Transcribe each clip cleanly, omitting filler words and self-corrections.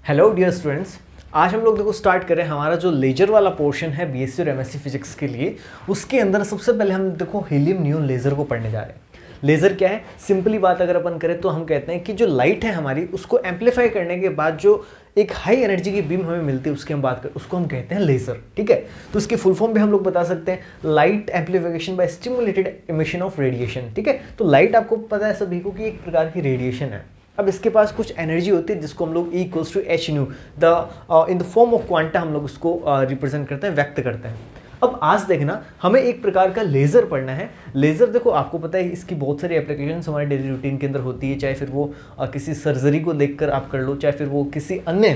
Hello dear students, आज हम लोग देखो स्टार्ट करें हमारा जो लेजर वाला पोर्शन है बीएससी और एमएससी फिजिक्स के लिए। उसके अंदर सबसे पहले हम देखो हीलियम नियॉन लेज़र को पढ़ने जा रहे हैं। लेज़र क्या है, सिंपली बात अगर अपन करें तो हम कहते हैं कि जो लाइट है हमारी उसको एम्पलीफाई करने के बाद जो एक हाई एनर्जी की बीम हमें मिलती है उसकी हम बात करें, उसको हम कहते हैं लेज़र। ठीक है, तो इसकी फुल फॉर्म भी हम लोग बता सकते हैं, light amplification by stimulated emission of radiation. ठीक है, तो लाइट आपको पता है सभी को कि एक प्रकार की रेडिएशन है। अब इसके पास कुछ एनर्जी होती है जिसको हम लोग E equals to h nu in the form of quanta हम लोग उसको रिप्रेजेंट करते हैं, व्यक्त करते हैं। अब आज देखना हमें एक प्रकार का लेज़र पढ़ना है। लेज़र देखो आपको पता है इसकी बहुत सारी एप्लीकेशंस हमारे डेली रूटीन के अंदर होती है, चाहे फिर वो किसी सर्जरी को देखकर आप कर लो, चाहे फिर वो किसी अन्य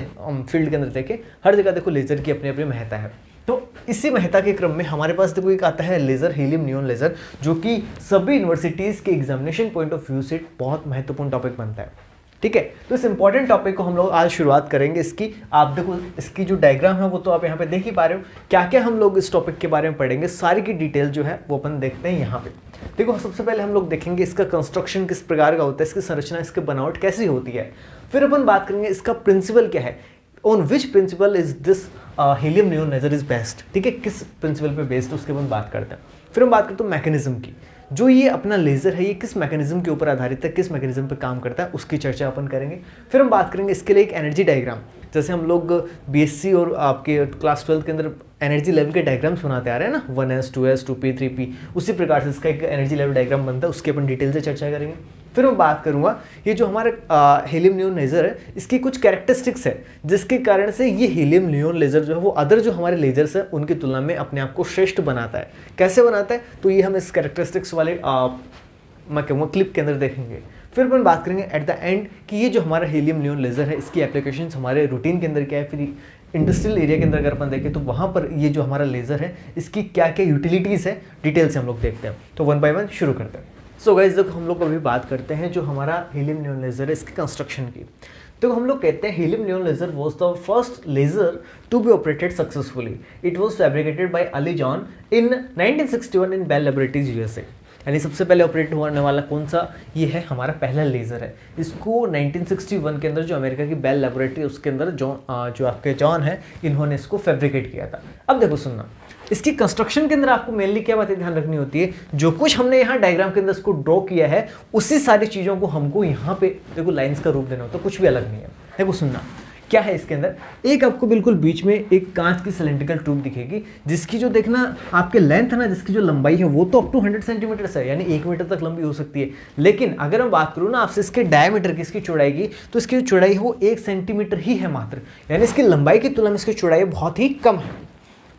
फील्ड के अंदर देखें, हर जगह देखो लेज़र की अपनी अपनी महत्ता है। तो इसी महत्ता के क्रम में हमारे पास देखो एक आता है लेज़र, हीलियम नियॉन लेज़र, जो कि सभी यूनिवर्सिटीज़ के एग्जामिनेशन पॉइंट ऑफ व्यू से बहुत महत्वपूर्ण टॉपिक बनता है। ठीक है, तो इस इंपॉर्टेंट टॉपिक को हम लोग आज शुरुआत करेंगे। इसकी आप देखो इसकी जो डायग्राम है वो तो आप यहाँ पे देख ही पा रहे हो। क्या क्या हम लोग इस टॉपिक के बारे में पढ़ेंगे, सारी की डिटेल जो है वो अपन देखते हैं यहाँ पे। देखो सबसे पहले हम लोग देखेंगे इसका कंस्ट्रक्शन किस प्रकार का होता है, इसकी संरचना, इसकी बनावट कैसी होती है। फिर अपन बात करेंगे इसका प्रिंसिपल क्या है, on which principle is this helium neon laser is best. ठीक है, किस प्रिंसिपल पे बेस्ड उसके अपन बात करते हैं। फिर हम बात करते हैं मैकेनिज्म की, जो ये अपना लेज़र है ये किस मैकेनिज्म के ऊपर आधारित है, किस मैकेनिज्म पे काम करता है, उसकी चर्चा अपन करेंगे। फिर हम बात करेंगे इसके लिए एक एनर्जी डायग्राम, जैसे हम लोग बीएससी और आपके क्लास 12 के अंदर एनर्जी लेवल के डायग्राम्स बनाते आ रहे हैं ना, 1s 2s 2p 3p, उसी प्रकार से इसका एक एनर्जी लेवल डायग्राम बनता है, उसके अपन डिटेल से चर्चा करेंगे। फिर मैं बात करूंगा ये जो हमारा हीलियम नियॉन लेज़र है इसकी कुछ कैरेक्टरिस्टिक्स है जिसके कारण से ये हीलियम नियॉन लेज़र जो है वो अदर जो हमारे लेज़र्स है उनकी तुलना में अपने आप को श्रेष्ठ बनाता है। कैसे बनाता है, तो ये हम इस कैरेक्टरिस्टिक्स वाले मैं कहूँगा क्लिप के अंदर देखेंगे। फिर अपन बात करेंगे एट द एंड कि ये जो हमारा हीलियम नियॉन लेज़र है इसकी एप्लीकेशंस हमारे रूटीन के अंदर क्या है, फिर इंडस्ट्रियल एरिया के अंदर अगर अपन देखें तो वहाँ पर ये जो हमारा लेज़र है इसकी क्या क्या यूटिलिटीज़ है, डिटेल से हम लोग देखते हैं। तो वन बाय वन शुरू करते हैं। सो गाइस देखो हम लोग अभी बात करते हैं जो हमारा हीलियम नियॉन लेज़र है इसके कंस्ट्रक्शन की। तो हम लोग कहते हैं helium neon laser was the first laser to be operated successfully. It was fabricated by Ali Javan in 1961 in Bell laboratories USA. यानी सबसे पहले ऑपरेट होने वाला कौन सा ये है, हमारा पहला लेज़र है। इसको 1961 के अंदर जो अमेरिका की बेल लैबोरेटरी उसके अंदर जो आपके जॉन है इन्होंने इसको फैब्रिकेट किया था। अब देखो सुनना, इसकी कंस्ट्रक्शन के अंदर आपको मेनली क्या बातें ध्यान रखनी होती है, जो कुछ हमने यहाँ डायग्राम के अंदर इसको ड्रॉ किया है उसी सारी चीज़ों को हमको यहाँ पे देखो लाइंस का रूप देना होता है, कुछ भी अलग नहीं है। देखो सुनना क्या है इसके अंदर, एक आपको बिल्कुल बीच में एक कांच की सिलेंड्रिकल ट्यूब दिखेगी जिसकी जो देखना आपके लेंथ है ना, जिसकी जो लंबाई है वो तो अप टू 100 सेंटीमीटर है, यानी 1 मीटर तक लंबी हो सकती है। लेकिन अगर हम बात करूँ ना आपसे इसके डायमीटर की, इसकी चौड़ाई की, तो इसकी जो चौड़ाई है वो 1 सेंटीमीटर ही है मात्र, यानी इसकी लंबाई की तुलना में इसकी चौड़ाई बहुत ही कम है।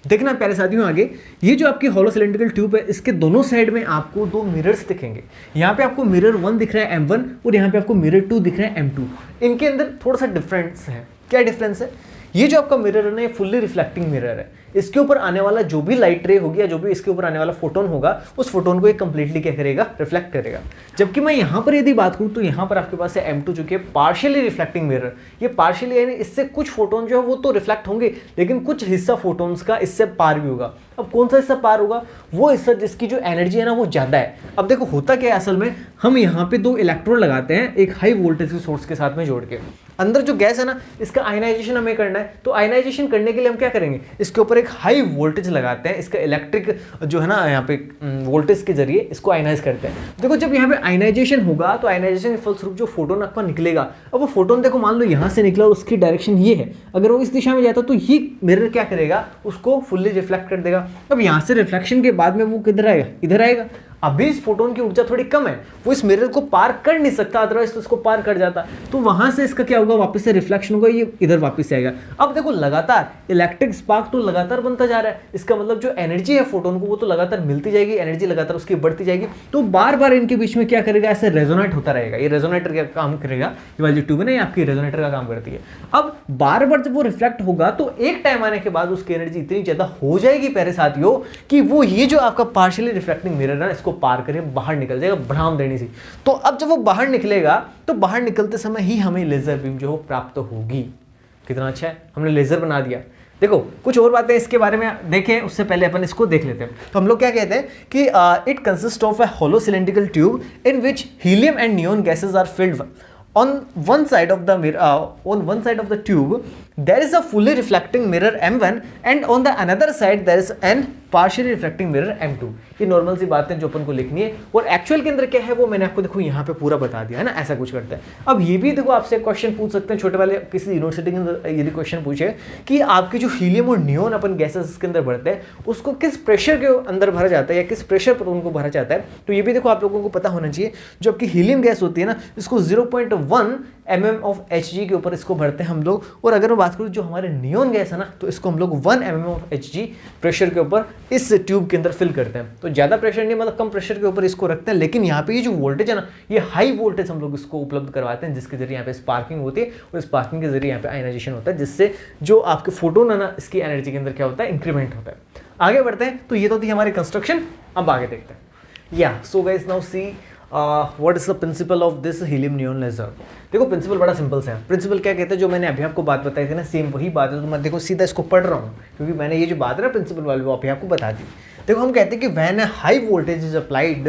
देखना प्यारे साथियों आगे, ये जो आपकी हॉलो सिलेंड्रिकल ट्यूब है इसके दोनों साइड में आपको दो मिरर्स दिखेंगे। यहाँ पे आपको मिरर 1 दिख रहा है M1 और यहाँ पे आपको मिरर 2 दिख रहा है M2। इनके अंदर थोड़ा सा डिफरेंस है। क्या डिफरेंस है, ये जो आपका मिरर है ना ये फुल्ली रिफ्लेक्टिंग मिरर है। इसके ऊपर आने वाला जो भी लाइट रे होगी या जो भी इसके ऊपर आने वाला फोटोन होगा उस फोटोन को ये कंप्लीटली क्या करेगा, रिफ्लेक्ट करेगा। जबकि मैं यहाँ पर यदि बात करूँ तो यहाँ पर आपके पास है M2 जो कि पार्शियली रिफ्लेक्टिंग मिरर। ये पार्शियली यानी इससे कुछ फोटोन जो है वो तो रिफ्लेक्ट होंगे लेकिन कुछ हिस्सा फोटोन्स का इससे पार भी होगा। अब कौन सा हिस्सा पार होगा, वो हिस्सा जिसकी जो एनर्जी है ना वो ज़्यादा है। अब देखो होता क्या है असल में, हम यहाँ पे 2 इलेक्ट्रोड लगाते हैं एक हाई वोल्टेज के सोर्स के साथ में जोड़ के। अंदर जो गैस है ना इसका आयनाइजेशन हमें करना है, तो आयनाइजेशन करने के लिए हम क्या करेंगे, इसके ऊपर एक हाई वोल्टेज लगाते हैं, इसका इलेक्ट्रिक जो है ना यहाँ पे वोल्टेज के जरिए इसको आयनाइज करते हैं। देखो जब यहाँ पे आयनाइजेशन होगा तो आयनाइजेशन के फलस्वरूप जो फोटोन आपका निकलेगा, अब वो फोटोन देखो मान लो यहाँ से निकला और उसकी डायरेक्शन ये है, अगर वो इस दिशा में जाता तो ये मिरर क्या करेगा, उसको फुल्ली रिफ्लेक्ट कर देगा। अब यहाँ से रिफ्लेक्शन के बाद में वो किधर आएगा, इधर आएगा। अभी इस फोटोन की ऊर्जा थोड़ी कम है, वो इस मिरर को पार कर नहीं सकता, अदरवाइज तो इसको पार कर जाता, तो वहां से इसका क्या होगा, वापस से रिफ्लेक्शन होगा, ये इधर वापस आएगा। अब देखो लगातार इलेक्ट्रिक स्पार्क तो लगातार बनता जा रहा है, इसका मतलब जो एनर्जी है फोटोन को वो तो लगातार मिलती जाएगी, एनर्जी लगातार उसकी बढ़ती जाएगी, तो बार बार इनके बीच में क्या करेगा, ऐसे रेजोनेट होता रहेगा। ये रेजोनेटर का काम करेगा, ये वाली ट्यूब है ना आपकी रेजोनेटर का काम करती है। अब बार बार जब वो रिफ्लेक्ट होगा तो एक टाइम आने के बाद उसकी एनर्जी इतनी ज्यादा हो जाएगी प्यारे साथियों कि वो ये जो आपका पार्शियली रिफ्लेक्टिंग मिरर है इसको पार करे बाहर निकल जाएगा भ्राम देने से। तो अब जब वो बाहर निकलेगा तो बाहर निकलते समय ही हमें लेजर बीम जो प्राप्त होगी। कितना अच्छा है, हमने लेजर बना दिया। देखो कुछ और बातें इसके बारे में देखें उससे पहले अपन इसको देख लेते हैं। तो हम लोग क्या कहते हैं कि it consist of a hollow cylindrical tube in which helium and neon gases are filled on one side of the mirror on one side of the tube there is a fully reflecting mirror M1 and on the another side there is an partially reflecting mirror M2। ये normal सी बातें जो अपन को लिखनी है, और actual के अंदर क्या है वो मैंने आपको देखो यहाँ पे पूरा बता दिया है ना, ऐसा कुछ करते हैं। अब ये भी देखो आपसे क्वेश्चन पूछ सकते हैं छोटे वाले किसी यूनिवर्सिटी के अंदर, यदि क्वेश्चन पूछे कि आपके जो हीलियम और नियोन अपन गैसेस के अंदर भरते हैं उसको किस प्रेशर के अंदर भरा जाता है या किस प्रेशर पर उनको भरा जाता है, तो ये भी देखो आप लोगों को पता होना चाहिए। जो आपकी हीलियम गैस होती है ना, इसको 0.1 mm ऑफ Hg के ऊपर इसको भरते हैं हम लोग, और अगर मैं बात करूँ जो हमारे नियोन गैस है ना, तो इसको हम लोग 1 mm ऑफ Hg प्रेशर के ऊपर इस ट्यूब के अंदर फिल करते हैं। तो ज़्यादा प्रेशर नहीं, मतलब कम प्रेशर के ऊपर इसको रखते हैं, लेकिन यहाँ पे ये जो वोल्टेज है ना, ये हाई वोल्टेज हम लोग इसको उपलब्ध करवाते हैं, जिसके जरिए यहाँ पे स्पार्किंग होती है, और स्पार्किंग के जरिए यहाँ पे आयनाइजेशन होता है, जिससे जो आपके फोटोन है ना, इसकी एनर्जी के अंदर क्या होता है, इंक्रीमेंट होता है। आगे बढ़ते हैं, तो ये तो थी हमारी कंस्ट्रक्शन। अब आगे देखते हैं। या so guys now see what is the principle of this helium neon laser. देखो प्रिंसिपल बड़ा सिंपल सा है। प्रिंसिपल क्या कहते हैं, जो मैंने अभी आपको बात बताई थी ना, सेम वही बात है। तो मैं देखो सीधा इसको पढ़ रहा हूँ, क्योंकि मैंने ये जो बात है ना प्रिंसिपल वाली वो अभी आपको बता दी। देखो हम कहते हैं कि when high voltage is applied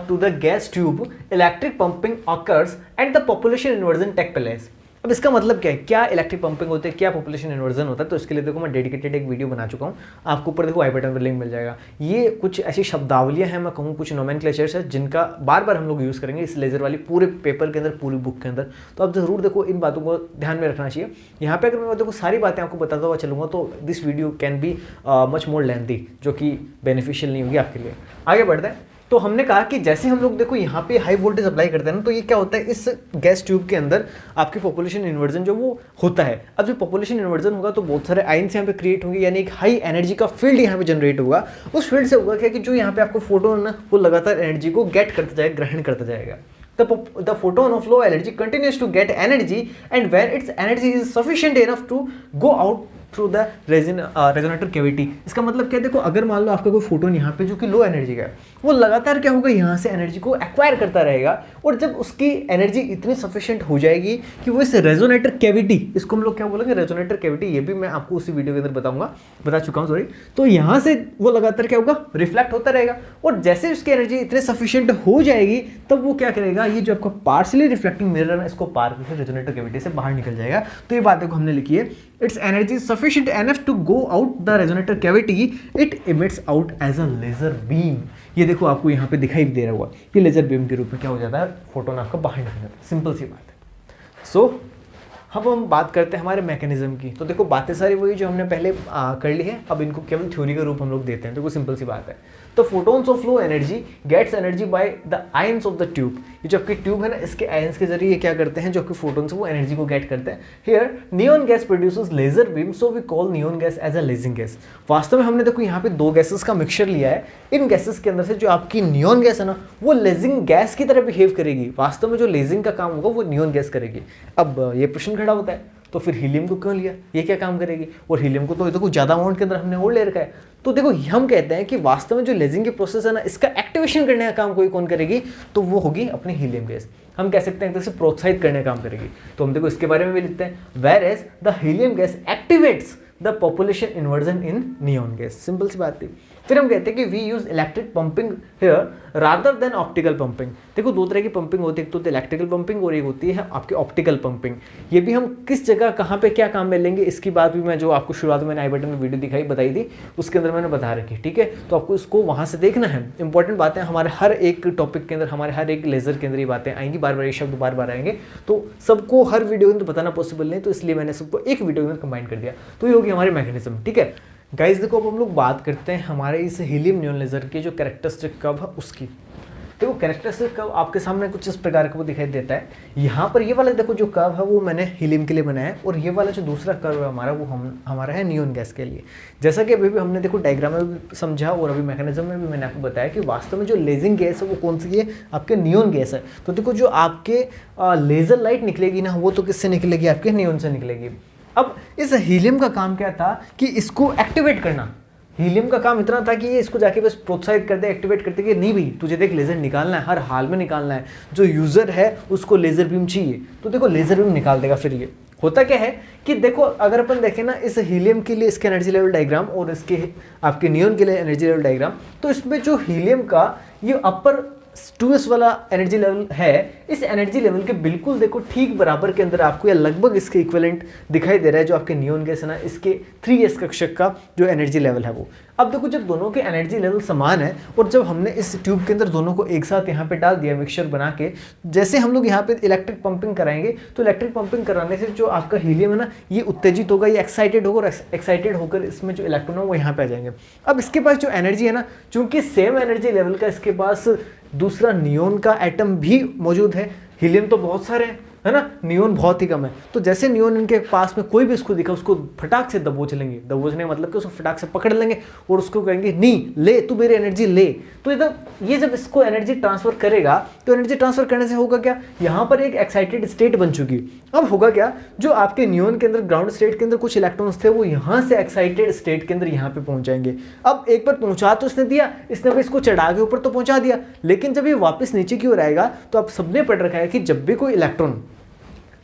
to the gas tube electric pumping occurs and the population inversion take place. अब इसका मतलब क्या है, क्या इलेक्ट्रिक पंपिंग होती है, क्या पॉपुलेशन इन्वर्जन होता है, तो इसके लिए देखो मैं डेडिकेटेड एक वीडियो बना चुका हूँ, आपको ऊपर देखो आई बटन पर लिंक मिल जाएगा। ये कुछ ऐसी शब्दावलियाँ हैं, मैं कहूँ कुछ नोमेनक्लेचर्स है, जिनका बार बार हम लोग यूज़ करेंगे इस लेजर वाली पूरे पेपर के अंदर, पूरी बुक के अंदर। तो आप जरूर देखो इन बातों को ध्यान में रखना चाहिए। यहाँ पे अगर मैं देखो सारी बातें आपको बताता हुआ चलूँगा तो this video can be much more lengthy, जो कि बेनिफिशियल नहीं होगी आपके लिए। आगे बढ़ते हैं। तो हमने कहा कि जैसे हम लोग देखो यहाँ पे हाई वोल्टेज अप्लाई करते हैं ना, तो ये क्या होता है, इस गैस ट्यूब के अंदर आपकी पॉपुलेशन इन्वर्जन जो वो होता है। अब जो पॉपुलेशन इन्वर्जन होगा तो बहुत सारे आयंस यहाँ पे क्रिएट होंगे, यानी एक हाई एनर्जी का फील्ड यहाँ पे जनरेट होगा। उस फील्ड से होगा क्या कि जो यहाँ पे आपको फोटोन ना, वो लगातार एनर्जी को गेट करता जाएगा, ग्रहण करता जाएगा। The photon of low energy continues to get energy, and when its energy is sufficient enough to go out through the resonator cavity. इसका मतलब क्या है, देखो अगर मान लो आपका कोई फोटोन यहाँ पे जो कि लो एनर्जी का है, वो लगातार क्या होगा, यहाँ से एनर्जी को एक्वायर करता रहेगा, और जब उसकी एनर्जी इतनी सफिशिएंट हो जाएगी कि वो इस रेजोनेटर कैविटी, इसको हम लोग क्या बोलेंगे, रेजोनेटर कैविटी, ये भी मैं आपको उसी वीडियो के अंदर बता चुका हूँ सॉरी। तो यहाँ से वो लगातार क्या होगा, रिफ्लेक्ट होता रहेगा, और जैसे उसकी एनर्जी इतनी सफिशिएंट हो जाएगी तब वो क्या करेगा, ये जो आपका पार्शियली रिफ्लेक्टिंग मिरर है इसको पार करके रेजोनेटर कैविटी से बाहर निकल जाएगा। तो ये बात देखो हमने लिखी है, it's energy sufficient enough to go out the resonator cavity, it emits out as a laser beam। ये देखो आपको यहाँ पे दिखाई दे रहा होगा, ये लेजर बीम के रूप में क्या हो जाता है, फोटोन आपका बाहर निकल जाता है। सिंपल सी बात है। सो अब हम बात करते हैं हमारे मैकेनिज्म की। तो देखो बातें सारी वही जो हमने पहले कर ली है, अब इनको केवल थ्योरी का रूप हम लोग देते हैं। देखो सिंपल सी बात है। तो photons of low energy gets energy by the ions of the tube. ये जो आपकी ट्यूब है ना, इसके आयंस के जरिए क्या करते हैं, जो आपके फोटोन्स वो एनर्जी को गेट करते हैं। Here neon gas produces laser beam, so we call neon gas as a lasing gas. वास्तव में हमने देखो यहाँ पे दो गैसेस का मिक्सचर लिया है। इन गैसेस के अंदर से जो आपकी नियोन गैस है ना, वो लेजिंग गैस की तरह बिहेव करेगी। वास्तव में जो लेजिंग का काम होगा वो नियोन गैस करेगी। अब ये प्रश्न खड़ा होता है, तो फिर हीलियम को क्यों लिया, ये क्या काम करेगी, और हीलियम को तो देखो ज़्यादा अमाउंट के अंदर हमने और ले रखा है। तो देखो हम कहते हैं कि वास्तव में जो लेजिंग की प्रोसेस है ना, इसका एक्टिवेशन करने का काम कोई कौन करेगी, तो वो होगी अपनी हीलियम गैस। हम कह सकते हैं कि इसे प्रोत्साहित करने का काम करेगी। तो हम देखो इसके बारे में भी लिखते हैं, whereas the helium gas activates the population inversion in neon gas. Simple सी बात थी। फिर हम कहते हैं कि we use electric pumping here rather than optical pumping. देखो दो तरह की पंपिंग होती है, एक तो इलेक्ट्रिकल पंपिंग और एक होती है आपकी ऑप्टिकल पंपिंग। ये भी हम किस जगह कहाँ पे क्या काम में लेंगे, इसकी बात भी मैं जो आपको शुरुआत में मैंने आई बटन में वीडियो बताई थी, उसके अंदर मैंने बता रखी, ठीक है। तो आपको इसको वहाँ से देखना है। इंपॉर्टेंट बातें हमारे हर एक टॉपिक के अंदर, हमारे हर एक लेजर के अंदर ये बातें आएंगी, बार बार ये शब्द बार बार आएंगे। तो सबको हर वीडियो के अंदर बताना पॉसिबल नहीं, तो इसलिए मैंने सबको एक वीडियो के अंदर कंबाइन कर दिया। तो ये होगी हमारी मैकेनिज्म, ठीक है गाइस। देखो अब हम लोग बात करते हैं हमारे इस हीलियम नियोन लेजर के जो कैरेक्टरिस्टिक कर्व है उसकी। देखो कैरेक्टरिस्टिक कर्व आपके सामने कुछ इस प्रकार का वो दिखाई देता है। यहाँ पर ये वाला देखो जो कर्व है वो मैंने हीलियम के लिए बनाया है, और ये वाला जो दूसरा कर्व है हमारा, वो हमारा है नियोन गैस के लिए। जैसा कि अभी भी हमने देखो डायग्राम में भी समझा, और अभी मैकेनिज्म में भी मैंने आपको बताया कि वास्तव में जो लेजिंग गैस है वो कौन सी है, आपके नियोन गैस है। तो देखो जो आपके लेजर लाइट निकलेगी ना, वो तो किससे निकलेगी, आपके नियोन से निकलेगी। अब इस हीलियम का काम क्या था कि इसको एक्टिवेट करना। हीलियम का काम इतना था कि ये इसको जाके बस प्रोत्साहित कर दे, एक्टिवेट करते कि नहीं भाई तुझे देख लेजर निकालना है, हर हाल में निकालना है, जो यूजर है उसको लेजर बीम चाहिए, तो देखो लेजर बीम निकाल देगा। फिर ये होता क्या है कि देखो अगर अपन देखें ना इस हीलियम के लिए इसके एनर्जी लेवल डायग्राम और इसके आपके नियोन के लिए एनर्जी लेवल डायग्राम, तो इसमें जो हीलियम का ये अपर 2s वाला एनर्जी लेवल है, इस एनर्जी लेवल के बिल्कुल देखो ठीक बराबर के अंदर आपको या लगभग इसके इक्विवेलेंट दिखाई दे रहा है जो आपके नियोन गैस है ना, इसके 3s कक्षक का जो एनर्जी लेवल है वो। अब देखो जब दोनों के एनर्जी लेवल समान है और जब हमने इस ट्यूब के अंदर दोनों को एक साथ यहाँ पे डाल दिया मिक्सचर बना के, जैसे हम लोग यहाँ पे इलेक्ट्रिक पंपिंग कराएंगे तो इलेक्ट्रिक पंपिंग कराने से जो आपका हीलियम है ना ये उत्तेजित होगा, ये एक्साइटेड होगा और एक्साइटेड होकर इसमें जो इलेक्ट्रॉन है वो यहाँ पे आ जाएंगे। अब इसके पास जो एनर्जी है ना, चूंकि सेम एनर्जी लेवल का इसके पास दूसरा नियोन का एटम भी मौजूद है, हीलियम तो बहुत सारे हैं है ना, नियोन बहुत ही कम है, तो जैसे नियोन इनके पास में कोई भी इसको दिखा उसको फटाक से दबोच लेंगे, दबोचने का मतलब कि उसको फटाक से पकड़ लेंगे और उसको कहेंगे नहीं ले तू मेरी एनर्जी ले। तो एकदम ये जब इसको एनर्जी ट्रांसफर करेगा तो एनर्जी ट्रांसफर करने से होगा क्या, यहाँ पर एक एक्साइटेड स्टेट बन चुकी। अब होगा क्या, जो आपके नियोन के अंदर ग्राउंड स्टेट के अंदर कुछ इलेक्ट्रॉन्स थे वो यहाँ से एक्साइटेड स्टेट के अंदर यहाँ पे पहुंच जाएंगे। अब एक बार पहुंचा तो इसने दिया, इसने इसको चढ़ा के ऊपर तो पहुंचा दिया, लेकिन जब ये वापस नीचे की ओर आएगा तो आप सबने पढ़ रखा है कि जब भी कोई इलेक्ट्रॉन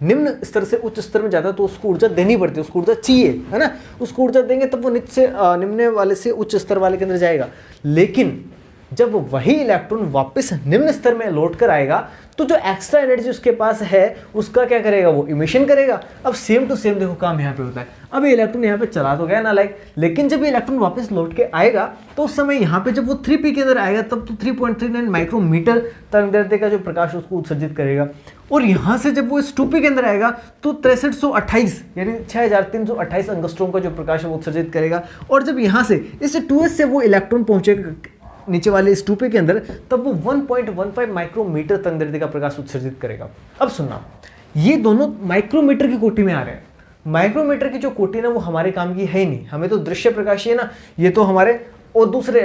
निम्न स्तर से उच्च स्तर में जाता है तो उसको ऊर्जा देनी पड़ती है, उसको ऊर्जा चाहिए है ना, उसको ऊर्जा देंगे तब वो निम्न वाले से उच्च स्तर वाले के अंदर जाएगा। लेकिन जब वही इलेक्ट्रॉन वापस निम्न स्तर में लौट कर आएगा तो जो एक्स्ट्रा एनर्जी उसके पास है उसका क्या करेगा, वो इमिशन करेगा। अब सेम टू सेम देखो काम यहाँ पे होता है। अब ये इलेक्ट्रॉन यहाँ पे चला तो गया ना लेकिन जब ये इलेक्ट्रॉन वापस लौट के आएगा तो उस समय यहाँ पे जब वो 3p के अंदर आएगा तब तो 3.39 माइक्रोमीटर तरंगदैर्ध्य का जो प्रकाश उसको उत्सर्जित करेगा, और यहाँ से जब वो इस 2p के अंदर आएगा तो 6328 यानी 6328 एंगस्ट्रॉम का जो प्रकाश है वो उत्सर्जित करेगा। और जब यहाँ से इस 2s से वो इलेक्ट्रॉन पहुंचेगा नीचे वाले इस 2p के अंदर तब वो 1.15 माइक्रोमीटर तरंगदैर्ध्य का प्रकाश उत्सर्जित करेगा। अब सुनना, ये दोनों माइक्रोमीटर की कोटि में आ रहे हैं। माइक्रोमीटर की जो कोटि ना वो हमारे काम की है ही नहीं, हमें तो दृश्य प्रकाश है ना, ये तो हमारे और दूसरे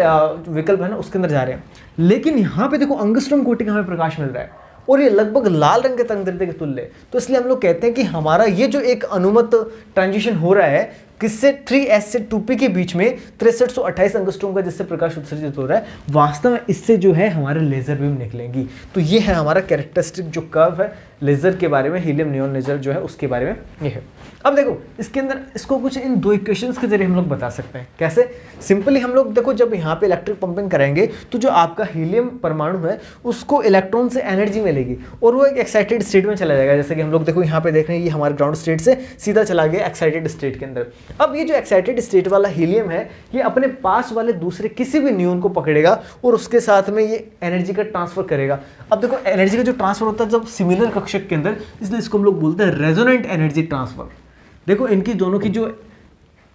विकल्प है ना उसके अंदर जा रहे हैं। लेकिन यहाँ पे देखो एंगस्ट्रॉम कोटि का हमें प्रकाश मिल रहा है और ये लगभग लाल रंग के तरंगदैर्ध्य के तुल्य है। तो इसलिए हम लोग कहते हैं कि हमारा ये जो एक अनुमत ट्रांजिशन हो रहा है किससे 3s से 2p के बीच में 6328 एंगस्ट्रॉम का जिससे प्रकाश उत्सर्जित हो रहा है, वास्तव में इससे जो है हमारे लेजर बीम निकलेंगी। तो ये है हमारा कैरेक्टरिस्टिक जो कर्व है लेजर के बारे में, हीलियम नियॉन लेजर जो है उसके बारे में ये है। अब देखो इसके अंदर इसको कुछ इन दो इक्वेशंस के जरिए हम लोग बता सकते हैं। कैसे? सिंपली हम लोग देखो जब यहाँ पे इलेक्ट्रिक पंपिंग कराएंगे तो जो आपका हीलियम परमाणु है उसको इलेक्ट्रॉन से एनर्जी मिलेगी और वो एक एक्साइटेड स्टेट में चला जाएगा। जैसे कि हम लोग देखो यहाँ पे देख रहे हैं ये हमारे ग्राउंड स्टेट से सीधा चला गया एक्साइटेड स्टेट के अंदर। अब ये जो एक्साइटेड स्टेट वाला हीलियम है ये अपने पास वाले दूसरे किसी भी नियॉन को पकड़ेगा और उसके साथ में ये एनर्जी का ट्रांसफर करेगा। अब देखो एनर्जी का जो ट्रांसफर होता है जब सिमिलर कक्षक के अंदर, इसलिए इसको हम लोग बोलते हैं रेजोनेंट एनर्जी ट्रांसफर। देखो इनकी दोनों की जो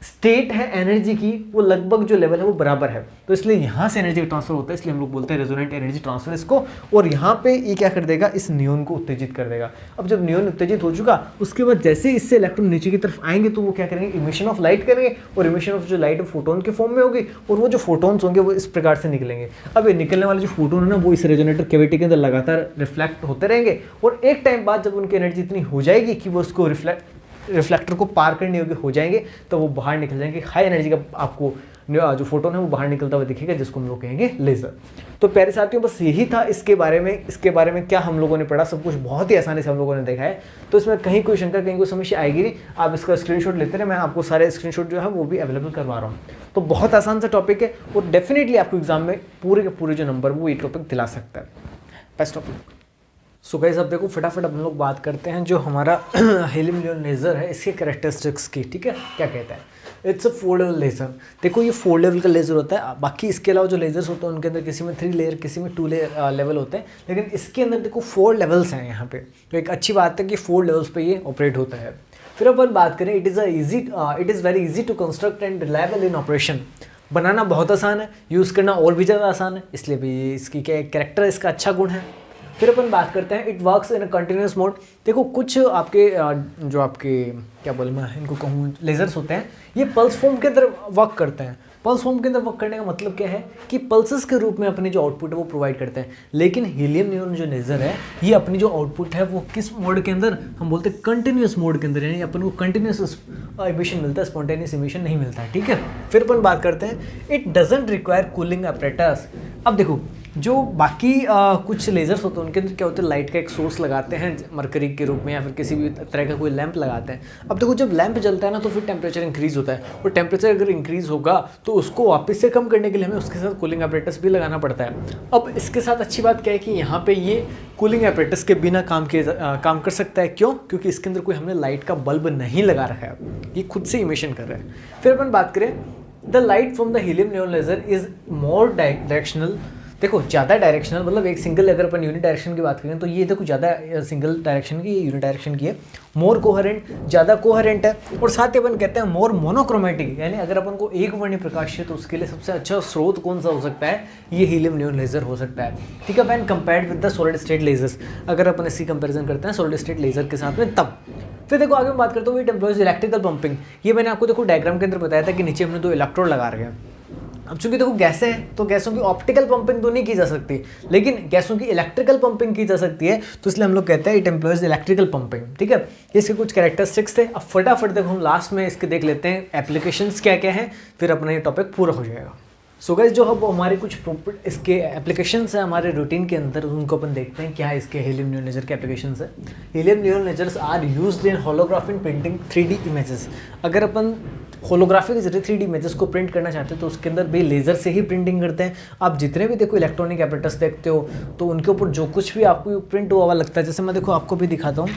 स्टेट है एनर्जी की वो लगभग जो लेवल है वो बराबर है, तो इसलिए यहाँ से एनर्जी ट्रांसफर होता है, इसलिए हम लोग बोलते हैं रेजोनेंट एनर्जी ट्रांसफर इसको। और यहाँ पे ये क्या कर देगा, इस नियॉन को उत्तेजित कर देगा। अब जब नियॉन उत्तेजित हो चुका उसके बाद जैसे इससे इलेक्ट्रॉन नीचे की तरफ आएंगे तो वो क्या करेंगे, इमिशन ऑफ लाइट करेंगे और इमिशन ऑफ जो लाइट फोटोन के फॉर्म में होगी और वो जो फोटोन्स होंगे वो इस प्रकार से निकलेंगे। अब ये निकलने वाले जो फोटोन है ना वो इस रेजोनेटर कैविटी के अंदर लगातार रिफ्लेक्ट होते रहेंगे और एक टाइम बाद जब उनकी एनर्जी इतनी हो जाएगी कि वो उसको रिफ्लेक्टर को पार करने योग्य हो जाएंगे तो वो बाहर निकल जाएंगे। हाई एनर्जी का आपको जो फोटोन है वो बाहर निकलता हुआ दिखेगा जिसको हम लोग कहेंगे लेजर। तो प्यारे साथियों बस यही था इसके बारे में क्या हम लोगों ने पढ़ा, सब कुछ बहुत ही आसानी से हम लोगों ने देखा है। तो इसमें कहीं कोई शंका कहीं कोई समस्या आएगी नहीं, आप इसका स्क्रीनशॉट लेते रहे, मैं आपको सारे स्क्रीनशॉट जो है वो भी अवेलेबल करवा रहा हूँ। तो बहुत आसान सा टॉपिक है और डेफिनेटली आपको एग्जाम में पूरे के पूरे जो नंबर वो ये टॉपिक दिला सकता है। Best of luck. So guys अब देखो फटाफट हम लोग बात करते हैं जो हमारा हीलियम नियॉन लेज़र है इसके कैरेक्टरिस्टिक्स की। ठीक है, क्या कहता है, इट्स अ 4 लेवल लेज़र। देखो ये 4 लेवल का लेज़र होता है, बाकी इसके अलावा जो लेज़र्स होते हैं उनके अंदर किसी में 3 लेयर किसी में 2 लेवल होते हैं, लेकिन इसके अंदर देखो 4 लेवल्स हैं यहाँ पे। तो एक अच्छी बात है कि 4 लेवल्स पे ये ऑपरेट होता है। फिर अपन बात करें it is very easy to construct and reliable in operation. बनाना बहुत आसान है, यूज़ करना और भी ज़्यादा आसान है, इसलिए भी इसकी क्या कैरेक्टर इसका अच्छा गुण है। फिर अपन बात करते हैं it works in a continuous mode. देखो कुछ आपके जो आपके क्या बोले मैं इनको कहूँ लेजर्स होते हैं ये पल्स फॉर्म के अंदर वर्क करते हैं। पल्स फॉर्म के अंदर वर्क करने का मतलब क्या है कि पल्सेस के रूप में अपने जो आउटपुट है वो प्रोवाइड करते हैं। लेकिन हीलियम नियॉन जो लेजर है ये अपनी जो आउटपुट है वो किस मोड के अंदर, हम बोलते हैं कंटिन्यूस मोड के अंदर, यानी अपन को कंटिन्यूस इमिशन मिलता है, स्पॉन्टेनियस इमिशन नहीं मिलता है। ठीक है, फिर अपन बात करते हैं it doesn't require cooling apparatus. अब देखो जो बाकी कुछ लेज़र्स होते हैं उनके अंदर क्या होता है, लाइट का एक सोर्स लगाते हैं मरकरी के रूप में या फिर किसी भी तरह का कोई लैंप लगाते हैं। अब देखो जब लैंप जलता है ना तो फिर टेम्परेचर इंक्रीज़ होता है, और टेम्परेचर अगर इंक्रीज़ होगा तो उसको वापस से कम करने के लिए हमें उसके साथ कूलिंग एपरेटस भी लगाना पड़ता है। अब इसके साथ अच्छी बात क्या है कि यहाँ पे ये कूलिंग एपरेटस के बिना काम कर सकता है। क्यों? क्योंकि इसके अंदर कोई हमने लाइट का बल्ब नहीं लगा रखा है, ये खुद से इमिशन कर रहा है। फिर अपन बात करें, the light from the helium neon laser is more directional. देखो ज़्यादा डायरेक्शनल मतलब एक सिंगल, अगर अपन यूनिट डायरेक्शन की बात करें तो ये देखो ज़्यादा सिंगल डायरेक्शन की, यूनिट डायरेक्शन की है। मोर कोहेरेंट, ज़्यादा कोहेरेंट है। और साथ ही अपन कहते हैं मोर मोनोक्रोमेटिक, यानी अगर अपन को एक वर्णी प्रकाश है तो उसके लिए सबसे अच्छा स्रोत कौन सा हो सकता है, ये हीलियम नियॉन लेज़र हो सकता है। ठीक है, when compared with the solid state lasers, अगर अपन इसकी कंपेरिजन करते हैं सॉलिड स्टेट लेज़र के साथ में तब। फिर देखो आगे मैं बात करता हूँ इट एम्प्लॉयज इलेक्ट्रिकल पंपिंग। ये मैंने आपको देखो डायग्राम के अंदर बताया था कि नीचे हमने 2 इलेक्ट्रोड लगा रखे हैं। अब चूंकि देखो गैसें हैं तो गैसों की ऑप्टिकल पंपिंग तो नहीं की जा सकती, लेकिन गैसों की इलेक्ट्रिकल पंपिंग की जा सकती है, तो इसलिए हम लोग कहते हैं इट एम्प्लॉयज इलेक्ट्रिकल पंपिंग। ठीक है, इसके कुछ कैरेक्टरिस्टिक्स थे। अब फटाफट देखो हम लास्ट में इसके देख लेते हैं एप्लीकेशंस क्या क्या हैं, फिर अपना ये टॉपिक पूरा हो जाएगा। सो गाइस, जो अब हमारे कुछ इसके एप्लीकेशंस हैं हमारे रूटीन के अंदर, उनको अपन देखते हैं क्या इसके हीलियम नियॉन लेज़र के एप्लीकेशंस है। Helium neon lasers are used in holography in printing 3D images. अगर अपन होलोग्राफी के जरिए 3D इमेजेस को प्रिंट करना चाहते हैं तो उसके अंदर भी लेज़र से ही प्रिंटिंग करते हैं। आप जितने भी देखो इलेक्ट्रॉनिक एपरेटस देखते हो तो उनके ऊपर जो कुछ भी आपको प्रिंट हुआ लगता है, जैसे मैं देखो आपको भी दिखाता हूँ,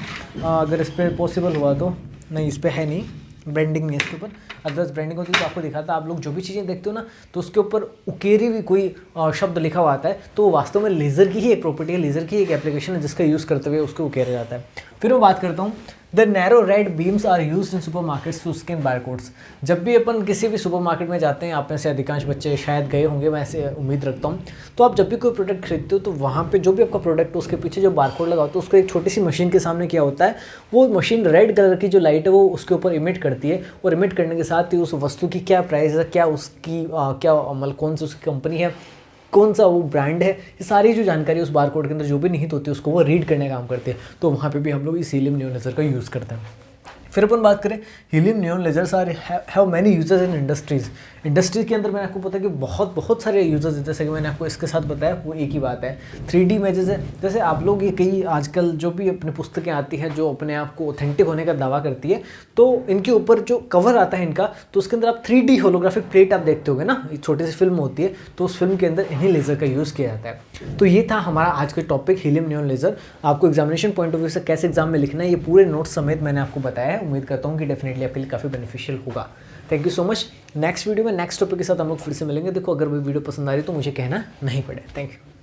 अगर इस पर पॉसिबल हुआ तो, नहीं इस पर है नहीं, ब्रांडिंग नहीं है इसके ऊपर, अदरवाइज ब्रांडिंग होती है तो आपको दिखाता। आप लोग जो भी चीज़ें देखते हो ना तो उसके ऊपर उकेरी हुई कोई शब्द लिखा हुआ आता है, तो वास्तव में लेज़र की ही एक प्रॉपर्टी है, लेज़र की एक एप्लीकेशन है जिसका यूज़ करते हुए उसको उकेरा जाता है। फिर मैं बात करता हूँ, the narrow red beams are used in supermarkets to scan barcodes. जब भी अपन किसी भी सुपर मार्केट में जाते हैं, आप में से अधिकांश बच्चे शायद गए होंगे, मैं ऐसे उम्मीद रखता हूँ, तो आप जब भी कोई प्रोडक्ट खरीदते हो तो वहाँ पे जो भी आपका प्रोडक्ट हो उसके पीछे जो बारकोड लगा होता है उसको एक छोटी सी मशीन के सामने क्या होता है, वो मशीन रेड कलर की जो लाइट है वो उसके ऊपर इमिट करती है, और इमिट करने के साथ ही उस वस्तु की क्या प्राइस है, क्या उसकी क्या मतलब कौन सी उसकी कंपनी है, कौन सा वो ब्रांड है, ये सारी जो जानकारी उस बारकोड के अंदर जो भी निहित होती है उसको वो रीड करने का काम करते हैं। तो वहाँ पे भी हम लोग इस हीलियम नियॉन लेज़र का यूज़ करते हैं। फिर अपन बात करें, helium neon lasers are have many users in industries. Industries के अंदर मैंने आपको पता है कि बहुत सारे यूजर्स हैं, जैसे कि मैंने आपको इसके साथ बताया वो एक ही बात है, 3D इमेजेस है। जैसे आप लोग ये कई आजकल जो भी अपनी पुस्तकें आती हैं जो अपने आप को ऑथेंटिक होने का दावा करती है, तो इनके ऊपर जो कवर आता है इनका, तो उसके अंदर आप 3D होलोग्राफिक प्लेट आप देखते होगे ना, छोटी सी फिल्म होती है, तो उस फिल्म के अंदर इन्हीं लेज़र का यूज़ किया जाता है। तो ये था हमारा आज का टॉपिक हीलियम नियॉन लेज़र। आपको एग्जामिनेशन पॉइंट ऑफ व्यू से कैसे एग्जाम में लिखना है ये पूरे नोट्स समेत मैंने आपको बताया है। उम्मीद करता हूँ कि डेफिनेटली आपके लिए काफ़ी बेनिफिशियल होगा। Thank you so much. Next video में नेक्स्ट टॉपिक के साथ हम लोग फिर से मिलेंगे। देखो अगर वो वीडियो पसंद आ रही तो मुझे कहना नहीं पड़े। Thank you.